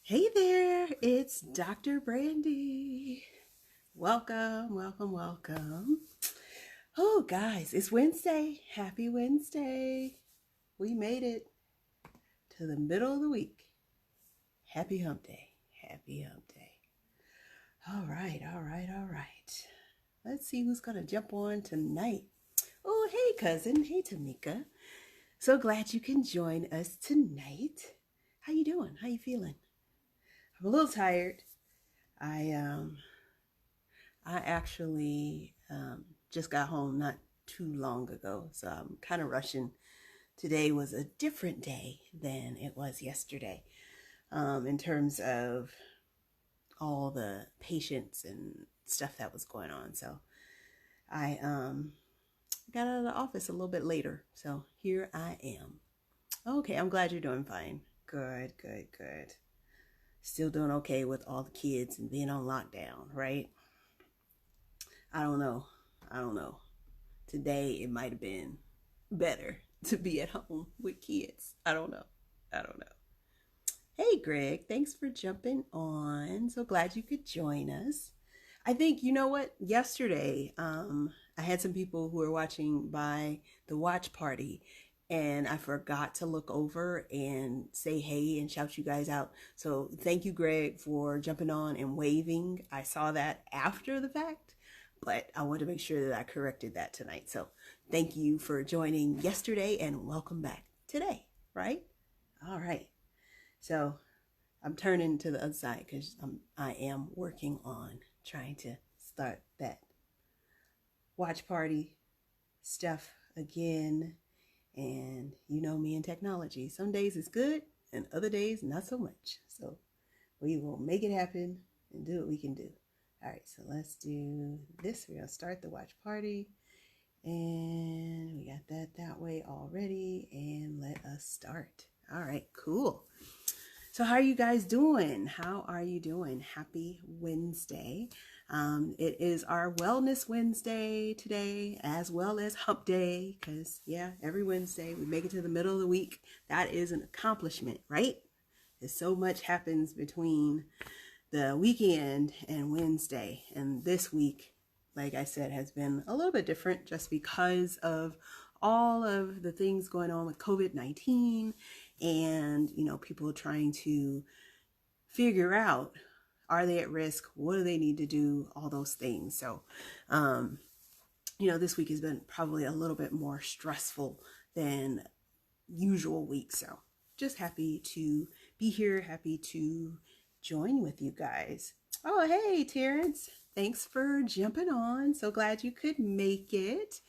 Hey there, it's Dr. Brandye. Welcome, welcome, welcome. Oh, guys, it's Wednesday. Happy Wednesday. We made it to the middle of the week. Happy hump day. Happy hump day. All right, all right, all right. Let's see who's going to jump on tonight. Oh, hey, cousin. Hey, Tamika. So glad you can join us tonight. How you doing? How you feeling? I'm a little tired. I um I actually just got home not too long ago, so I'm kind of rushing. Today was a different day than it was yesterday, in terms of all the patients and stuff that was going on. So I got out of the office a little bit later, so here I am. Okay, I'm glad you're doing fine. Good, good, good. Still doing okay with all the kids and being on lockdown, right? I don't know. I don't know. Today it might have been better to be at home with kids. I don't know. I don't know. Hey, Greg, thanks for jumping on. So glad you could join us. I think, you know what? Yesterday, I had some people who were watching by the watch party, and I forgot to look over and say hey and shout you guys out. So thank you, Greg, for jumping on and waving. I saw that after the fact, but I wanted to make sure that I corrected that tonight. So thank you for joining yesterday and welcome back today, right? All right. So I'm turning to the other side because I am working on trying to start that watch party stuff again. And you know me and technology. Some days it's good and other days not so much. So we will make it happen and do what we can do. All right, so let's do this. We're going to start the watch party. And we got that way already. And let us start. All right, cool. So how are you guys doing? How are you doing? Happy Wednesday. It is our Wellness Wednesday today, as well as Hump Day, because, yeah, every Wednesday we make it to the middle of the week. That is an accomplishment, right? There's so much happens between the weekend and Wednesday. And this week, like I said, has been a little bit different just because of all of the things going on with COVID-19 and, you know, people trying to figure out, are they at risk? What do they need to do? All those things. So, you know, this week has been probably a little bit more stressful than usual week. So just happy to be here. Happy to join with you guys. Oh, hey, Terrence. Thanks for jumping on. So glad you could make it.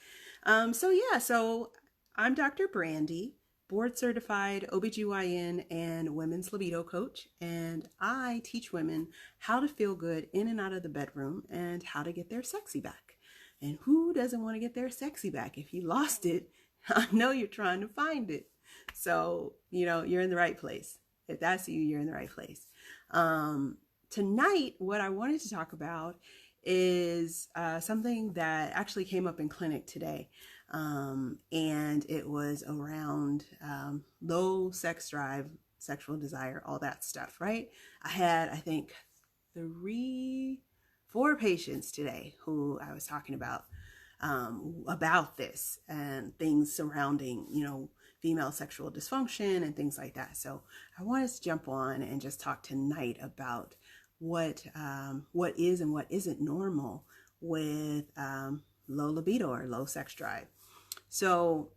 So I'm Dr. Brandye, board certified OBGYN and women's libido coach, and I teach women how to feel good in and out of the bedroom and how to get their sexy back. And who doesn't want to get their sexy back? If you lost it, I know you're trying to find it. So, you know, you're in the right place. If that's you, you're in the right place. Tonight, what I wanted to talk about is something that actually came up in clinic today. And it was around low sex drive, sexual desire, all that stuff, right? I had, I think, 4 patients today who I was talking about this and things surrounding, you know, female sexual dysfunction and things like that. So I wanted to jump on and just talk tonight about what is and what isn't normal with low libido or low sex drive. So,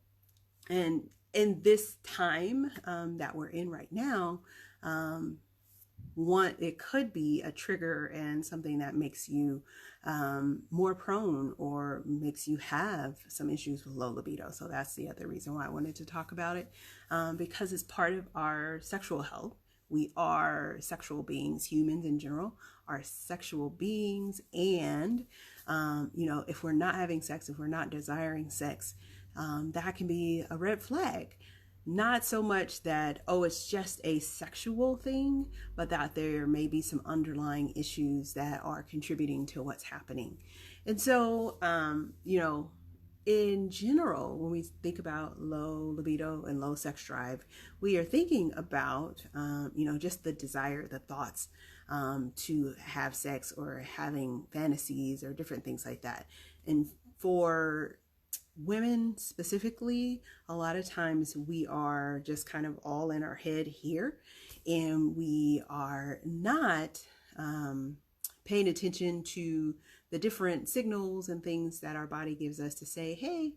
and in this time that we're in right now, it could be a trigger and something that makes you more prone or makes you have some issues with low libido. So that's the other reason why I wanted to talk about it, because it's part of our sexual health. We are sexual beings. Humans in general are sexual beings. And, you know, if we're not having sex, if we're not desiring sex, that can be a red flag. Not so much that, oh, it's just a sexual thing, but that there may be some underlying issues that are contributing to what's happening. And so, you know, in general, when we think about low libido and low sex drive, we are thinking about, just the desire, the thoughts to have sex or having fantasies or different things like that. And for women specifically, a lot of times we are just kind of all in our head here, and we are not paying attention to the different signals and things that our body gives us to say, hey,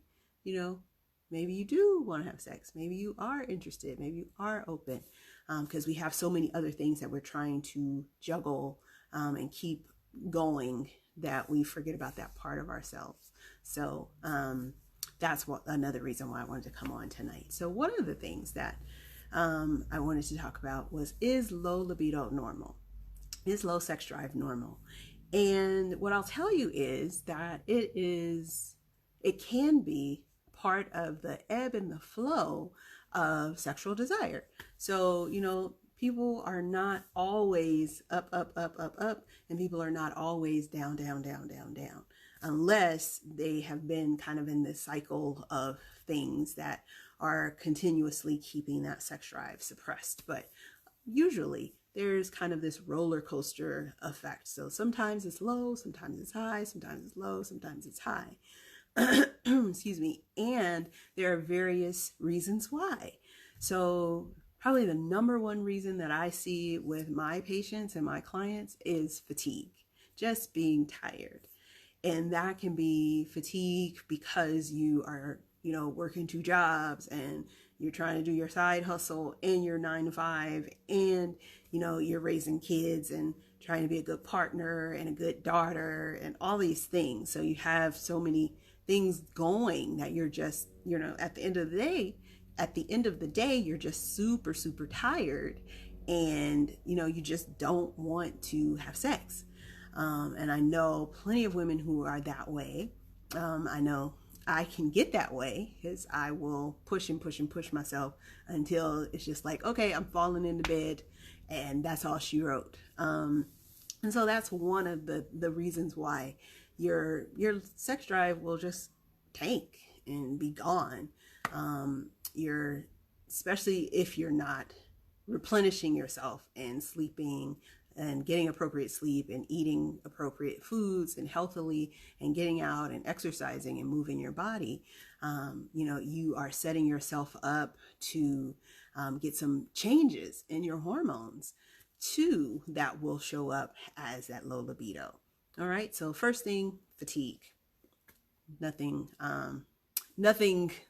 maybe you do want to have sex. Maybe you are interested. Maybe you are open. Because we have so many other things that we're trying to juggle and keep going that we forget about that part of ourselves. So that's another reason why I wanted to come on tonight. So one of the things that I wanted to talk about was, is low libido normal? Is low sex drive normal? And what I'll tell you is that it can be part of the ebb and the flow of sexual desire. So, people are not always up, up, up, up, up, and people are not always down, down, down, down, down, unless they have been kind of in this cycle of things that are continuously keeping that sex drive suppressed. But usually there's kind of this roller coaster effect. So sometimes it's low, sometimes it's high, sometimes it's low, sometimes it's high. Excuse me. And there are various reasons why. So probably the number one reason that I see with my patients and my clients is fatigue, just being tired. And that can be fatigue because you are, working two jobs and you're trying to do your side hustle and your 9 to 5, and, you're raising kids and trying to be a good partner and a good daughter and all these things. So you have so many things going that you're just, at the end of the day, you're just super, super tired, and, you just don't want to have sex. And I know plenty of women who are that way. I know I can get that way because I will push and push and push myself until it's just like, okay, I'm falling into bed, and that's all she wrote. And so that's one of the reasons why your sex drive will just tank and be gone. Especially if you're not replenishing yourself and sleeping and getting appropriate sleep and eating appropriate foods and healthily and getting out and exercising and moving your body, you are setting yourself up to get some changes in your hormones too that will show up as that low libido. All right. So first thing, fatigue. Nothing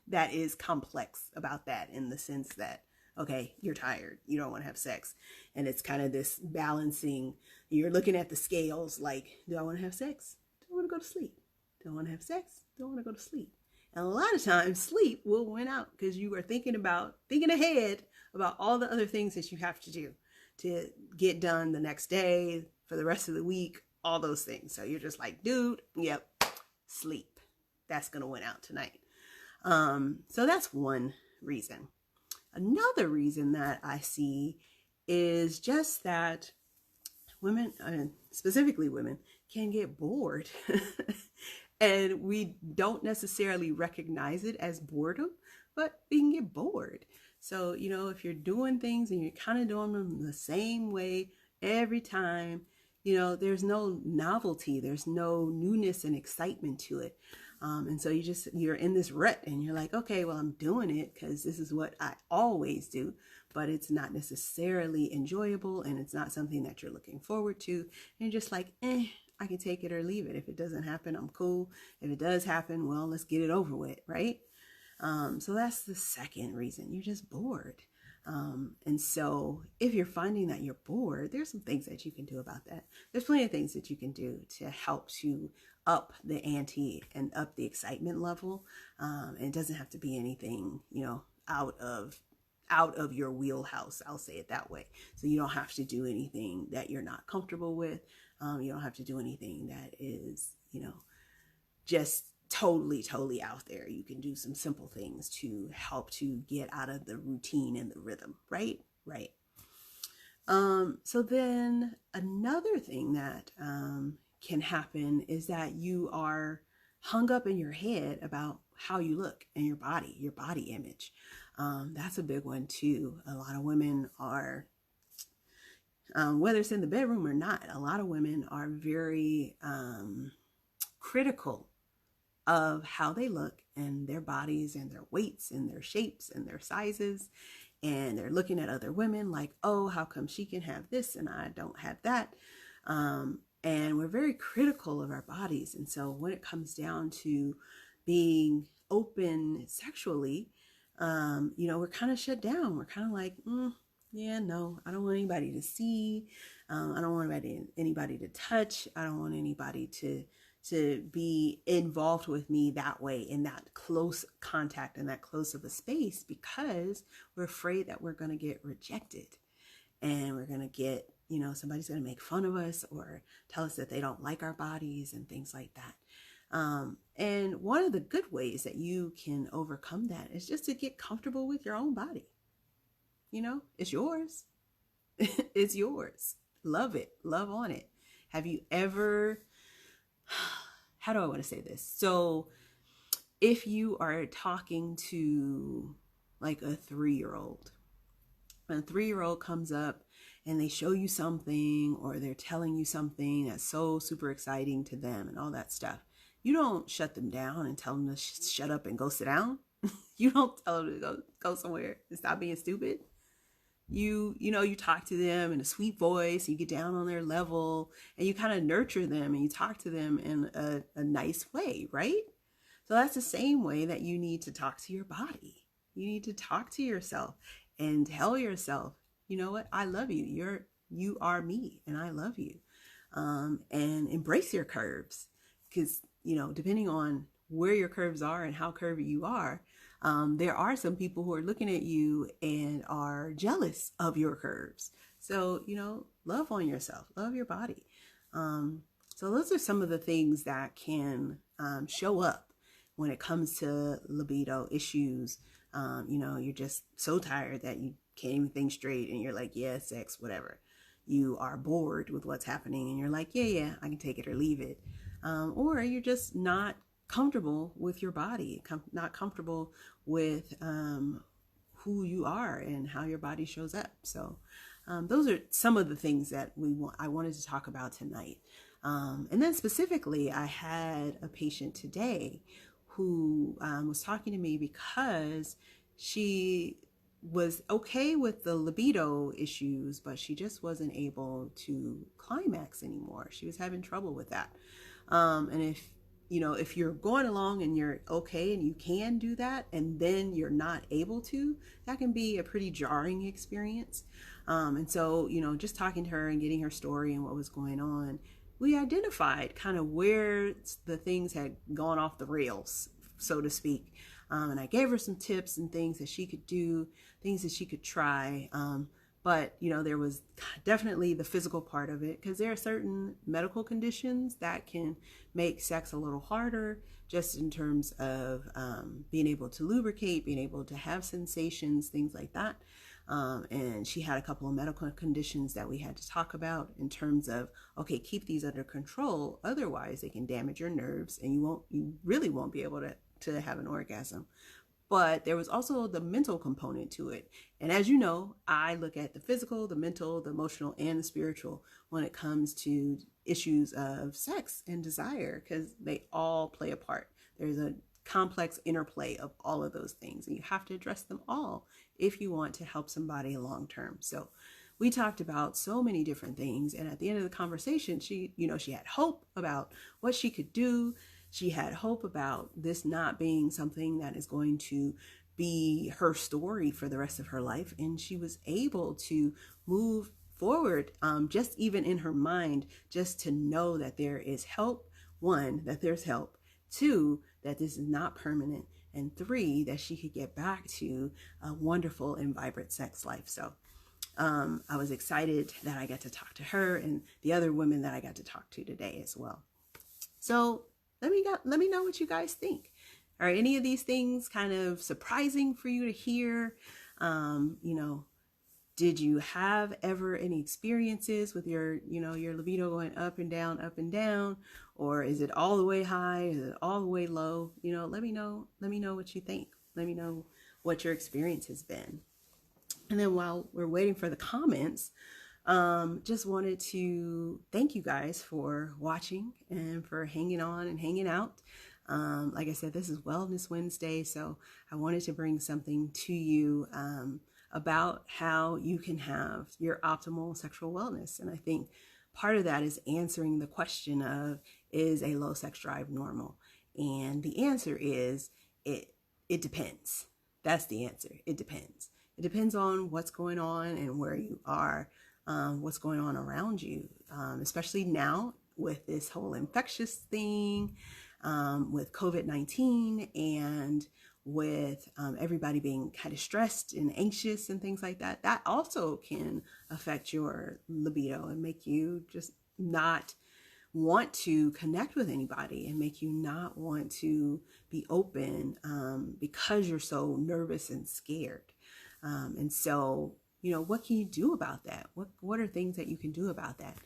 that is complex about that, in the sense that, okay, you're tired, you don't want to have sex, and it's kind of this balancing. You're looking at the scales like, do I want to have sex? Do I want to go to sleep? Do I want to have sex? Do I want to go to sleep? And a lot of times sleep will win out because you are thinking ahead about all the other things that you have to do to get done the next day, for the rest of the week, all those things. So you're just like, dude, yep, sleep. That's going to win out tonight. So that's one reason. Another reason that I see is just that women, specifically women, can get bored. And we don't necessarily recognize it as boredom, but we can get bored. So, if you're doing things and you're kind of doing them the same way every time, there's no novelty, there's no newness and excitement to it. And so you're in this rut, and you're like, okay, well, I'm doing it because this is what I always do, but it's not necessarily enjoyable, and it's not something that you're looking forward to. And you're just like, I can take it or leave it. If it doesn't happen, I'm cool. If it does happen, well, let's get it over with, right? So that's the second reason. You're just bored. And so if you're finding that you're bored, there's some things that you can do about that. There's plenty of things that you can do to help to up the ante and up the excitement level. And it doesn't have to be anything, out of your wheelhouse. I'll say it that way. So you don't have to do anything that you're not comfortable with. You don't have to do anything that is, just totally out there. You can do some simple things to help to get out of the routine and the rhythm, right? Right. So then another thing that can happen is that you are hung up in your head about how you look and your body image. That's a big one too. A lot of women are, whether it's in the bedroom or not, a lot of women are very critical of how they look and their bodies and their weights and their shapes and their sizes. And they're looking at other women like, oh, how come she can have this and I don't have that? And we're very critical of our bodies. And so when it comes down to being open sexually, we're kind of shut down. We're kind of like, yeah, no, I don't want anybody to see. I don't want anybody to touch. I don't want anybody to be involved with me that way, in that close contact and that close of a space, because we're afraid that we're going to get rejected and we're going to get, somebody's going to make fun of us or tell us that they don't like our bodies and things like that. And one of the good ways that you can overcome that is just to get comfortable with your own body. It's yours. It's yours. Love it. Love on it. Have you ever, how do I want to say this? So if you are talking to like a 3-year-old, and a 3-year-old comes up and they show you something, or they're telling you something that's so super exciting to them and all that stuff, you don't shut them down and tell them to shut up and go sit down. You don't tell them to go somewhere and stop being stupid. You talk to them in a sweet voice, you get down on their level and you kind of nurture them and you talk to them in a nice way, right? So that's the same way that you need to talk to your body. You need to talk to yourself and tell yourself, you know what? I love you. You are me and I love you. And embrace your curves, because, depending on where your curves are and how curvy you are, there are some people who are looking at you and are jealous of your curves. So, love on yourself, love your body. So those are some of the things that can show up when it comes to libido issues. You're just so tired that you can't even think straight and you're like, yeah, sex, whatever. You are bored with what's happening and you're like, yeah, I can take it or leave it. Or you're just not comfortable with your body, not comfortable with who you are and how your body shows up. So those are some of the things that I wanted to talk about tonight. And then specifically, I had a patient today who was talking to me because she was okay with the libido issues, but she just wasn't able to climax anymore. She was having trouble with that. And if you're going along and you're okay and you can do that, and then you're not able to, that can be a pretty jarring experience. And so, just talking to her and getting her story and what was going on, we identified kind of where the things had gone off the rails, so to speak. And I gave her some tips and things that she could do, things that she could try. But, there was definitely the physical part of it, because there are certain medical conditions that can make sex a little harder, just in terms of being able to lubricate, being able to have sensations, things like that. And she had a couple of medical conditions that we had to talk about in terms of, okay, keep these under control. Otherwise, they can damage your nerves and you really won't be able to have an orgasm. But there was also the mental component to it. And as you know, I look at the physical, the mental, the emotional, and the spiritual when it comes to issues of sex and desire, because they all play a part. There's a complex interplay of all of those things, and you have to address them all if you want to help somebody long term. So we talked about so many different things. And at the end of the conversation, she had hope about what she could do. She had hope about this not being something that is going to be her story for the rest of her life. And she was able to move forward, just even in her mind, just to know that there is help. 1, that there's help. 2, that this is not permanent. And 3, that she could get back to a wonderful and vibrant sex life. So I was excited that I got to talk to her and the other women that I got to talk to today as well. So let me know what you guys think. Are any of these things kind of surprising for you to hear? Did you have ever any experiences with your, your libido going up and down, or is it all the way high? Is it all the way low? Let me know. Let me know what you think. Let me know what your experience has been. And then while we're waiting for the comments, just wanted to thank you guys for watching and for hanging on and hanging out. Like I said, this is Wellness Wednesday, so I wanted to bring something to you about how you can have your optimal sexual wellness. And I think part of that is answering the question of, is a low sex drive normal? And the answer is, it depends. That's the answer. It depends. It depends on what's going on and where you are, what's going on around you, especially now with this whole infectious thing, with COVID-19, and with everybody being kind of stressed and anxious and things like that. That also can affect your libido and make you just not want to connect with anybody and make you not want to be open because you're so nervous and scared. And so, what can you do about that? What are things that you can do about that?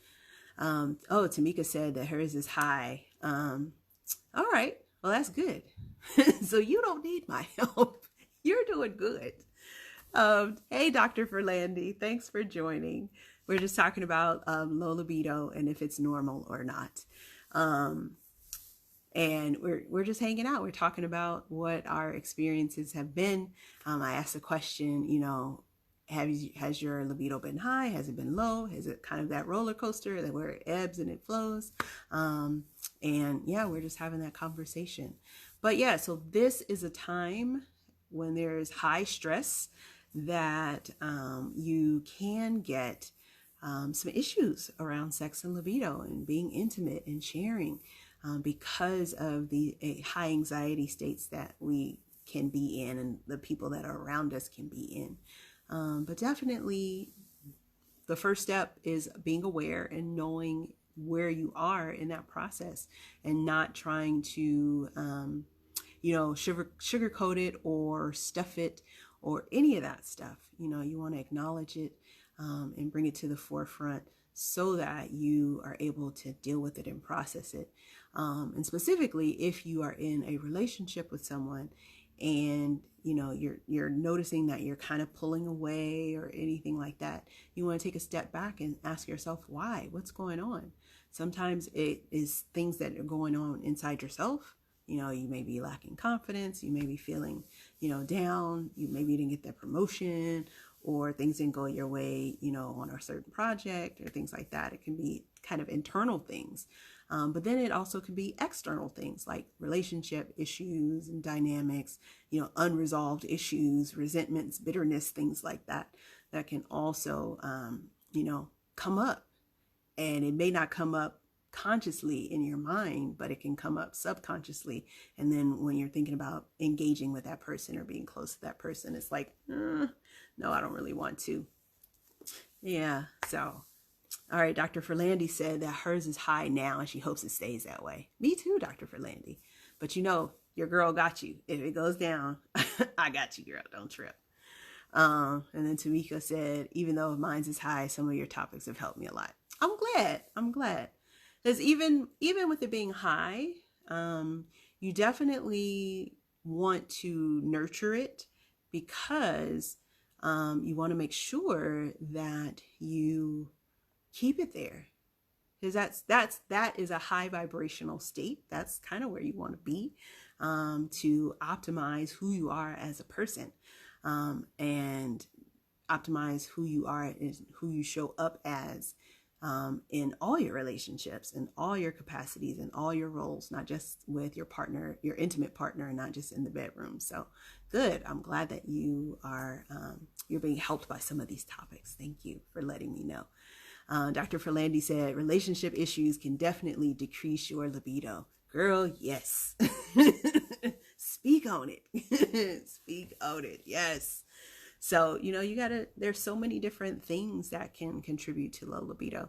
Tamika said that hers is high. All right. Well, that's good. So you don't need my help. You're doing good. Hey, Dr. Ferlandi, thanks for joining. We're just talking about low libido and if it's normal or not. And we're just hanging out. We're talking about what our experiences have been. I asked the question, has your libido been high? Has it been low? Is it kind of that roller coaster that where it ebbs and it flows? And yeah, we're just having that conversation. But yeah, so this is a time when there's high stress that you can get some issues around sex and libido and being intimate and sharing because of the high anxiety states that we can be in and the people that are around us can be in. But definitely the first step is being aware and knowing where you are in that process and not trying to, sugarcoat it or stuff it or any of that stuff. You want to acknowledge it and bring it to the forefront so that you are able to deal with it and process it. And specifically, if you are in a relationship with someone and you're noticing that you're kind of pulling away or anything like that, you want to take a step back and ask yourself, why? What's going on? Sometimes it is things that are going on inside yourself. You may be lacking confidence. You may be feeling, down. You maybe didn't get that promotion, or things didn't go your way, on a certain project or things like that. It can be kind of internal things. But then it also could be external things like relationship issues and dynamics, unresolved issues, resentments, bitterness, things like that, that can also, come up. And it may not come up consciously in your mind, but it can come up subconsciously. And then when you're thinking about engaging with that person or being close to that person, it's like, no, I don't really want to. Yeah. So, all right. Dr. Ferlandi said that hers is high now and she hopes it stays that way. Me too, Dr. Ferlandi. But your girl got you. If it goes down, I got you, girl. Don't trip. And then Tamika said, even though mine's is high, some of your topics have helped me a lot. I'm glad. Because even with it being high, you definitely want to nurture it because you want to make sure that you keep it there. Because that is a high vibrational state. That's kind of where you want to be to optimize who you are as a person and optimize who you are and who you show up as in all your relationships and all your capacities and all your roles, not just with your partner, your intimate partner, and not just in the bedroom. So good. I'm glad that you are, you're being helped by some of these topics. Thank you for letting me know. Dr. Ferlandi said, relationship issues can definitely decrease your libido. Girl, yes. Speak on it. Speak on it. Yes. So, there's so many different things that can contribute to low libido.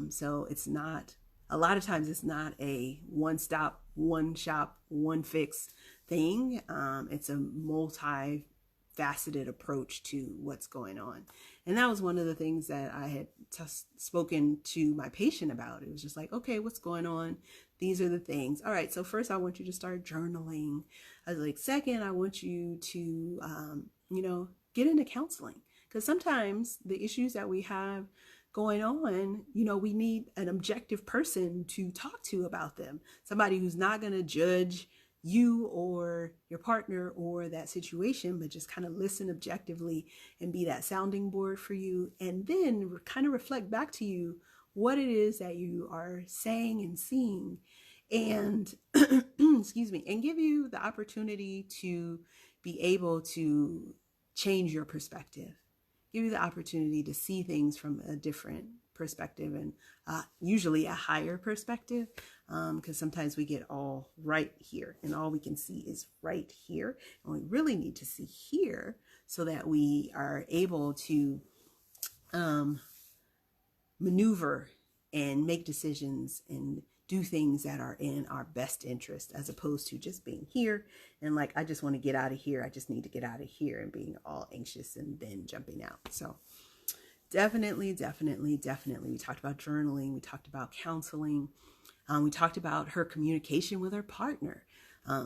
So a lot of times it's not a one stop, one shop, one fix thing. It's a faceted approach to what's going on. And that was one of the things that I had spoken to my patient about. It was just like, okay, what's going on? These are the things. All right, so first I want you to start journaling. I was like, second, I want you to, get into counseling. Because sometimes the issues that we have going on, we need an objective person to talk to about them. Somebody who's not going to judge you or your partner or that situation, but just kind of listen objectively and be that sounding board for you. And then kind of reflect back to you what it is that you are saying and seeing, and excuse me, and give you the opportunity to be able to change your perspective, give you the opportunity to see things from a different perspective, and usually a higher perspective, because sometimes we get all right here and all we can see is right here, and we really need to see here so that we are able to maneuver and make decisions and do things that are in our best interest, as opposed to just being here and like, I just want to get out of here, I just need to get out of here, and being all anxious and then jumping out. So definitely. We talked about journaling. We talked about counseling. We talked about her communication with her partner.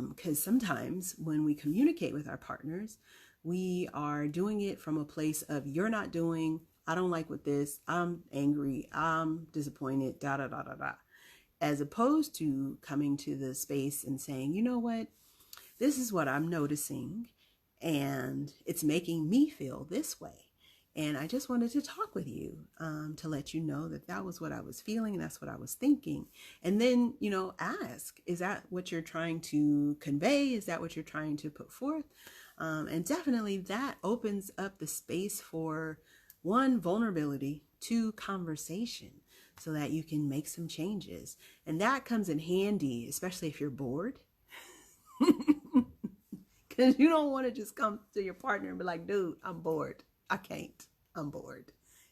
Because sometimes when we communicate with our partners, we are doing it from a place of, you're not doing, I don't like with this, I'm angry, I'm disappointed, as opposed to coming to the space and saying, you know what, this is what I'm noticing, and it's making me feel this way. And I just wanted to talk with you to let you know that that was what I was feeling and that's what I was thinking. And then, ask, is that what you're trying to convey? Is that what you're trying to put forth? And definitely that opens up the space for, one, vulnerability, two, conversation, so that you can make some changes. And that comes in handy, especially if you're bored. Because you don't want to just come to your partner and be like, dude, I'm bored. I can't. I'm bored.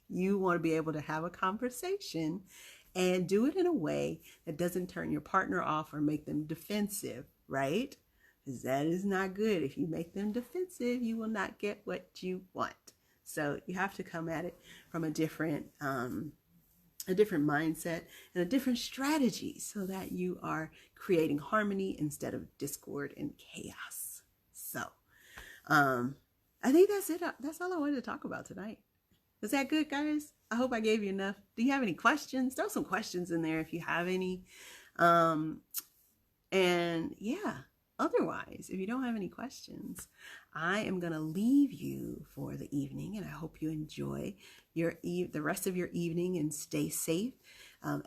You want to be able to have a conversation and do it in a way that doesn't turn your partner off or make them defensive, right? Because that is not good. If you make them defensive, you will not get what you want. So you have to come at it from a different mindset and a different strategy, so that you are creating harmony instead of discord and chaos. So, I think that's it. That's all I wanted to talk about tonight. Was that good, guys? I hope I gave you enough. Do you have any questions? Throw some questions in there if you have any. And yeah, otherwise, if you don't have any questions, I am going to leave you for the evening, and I hope you enjoy the rest of your evening and stay safe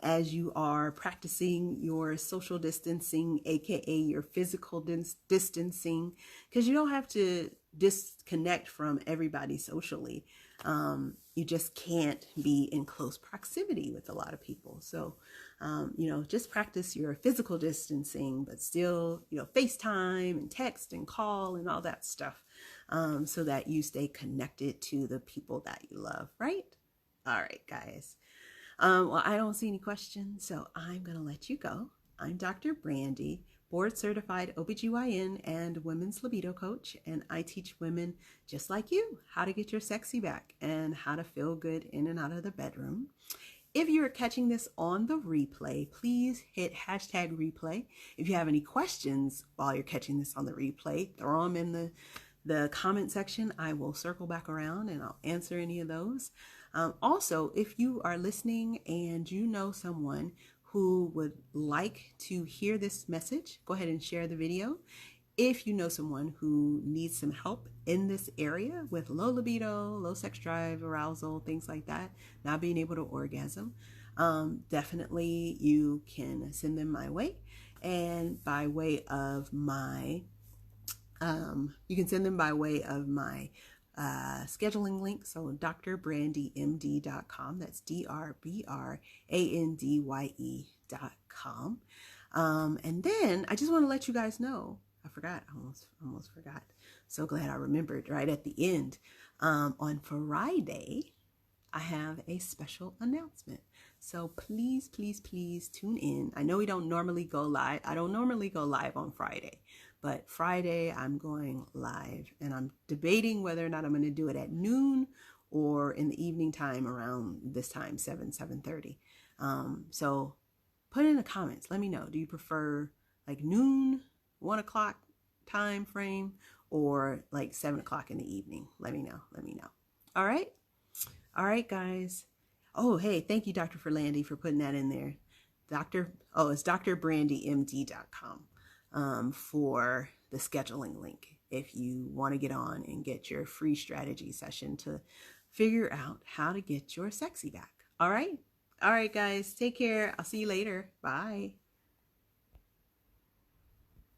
as you are practicing your social distancing, aka your physical distancing, because you don't have to disconnect from everybody socially. You just can't be in close proximity with a lot of people. So, just practice your physical distancing, but still, FaceTime and text and call and all that stuff, so that you stay connected to the people that you love, right? All right, guys. Well, I don't see any questions, so I'm going to let you go. I'm Dr. Brandye, board certified OBGYN and women's libido coach, and I teach women just like you how to get your sexy back and how to feel good in and out of the bedroom. If you're catching this on the replay, please hit #replay. If you have any questions while you're catching this on the replay, throw them in the comment section. I will circle back around and I'll answer any of those. Also, if you are listening and you know someone who would like to hear this message, go ahead and share the video. If you know someone who needs some help in this area with low libido, low sex drive, arousal, things like that, not being able to orgasm, definitely you can send them my way. And by way of my, you can send them by way of my scheduling link. So drbrandymd.com. That's DRBRANDYE.com. And then I just want to let you guys know, I forgot, almost forgot. So glad I remembered right at the end. On Friday, I have a special announcement. So please tune in. I know we don't normally go live. I don't normally go live on Friday, But Friday, I'm going live, and I'm debating whether or not I'm going to do it at noon or in the evening time around this time, 7:30. So put in the comments. Let me know. Do you prefer like noon, 1 o'clock time frame, or like 7 o'clock in the evening? Let me know. Let me know. All right. All right, guys. Oh, hey, thank you, Dr. Ferlandi, for putting that in there. It's drbrandymd.com for the scheduling link if you want to get on and get your free strategy session to figure out how to get your sexy back. All right. All right, guys. Take care. I'll see you later. Bye.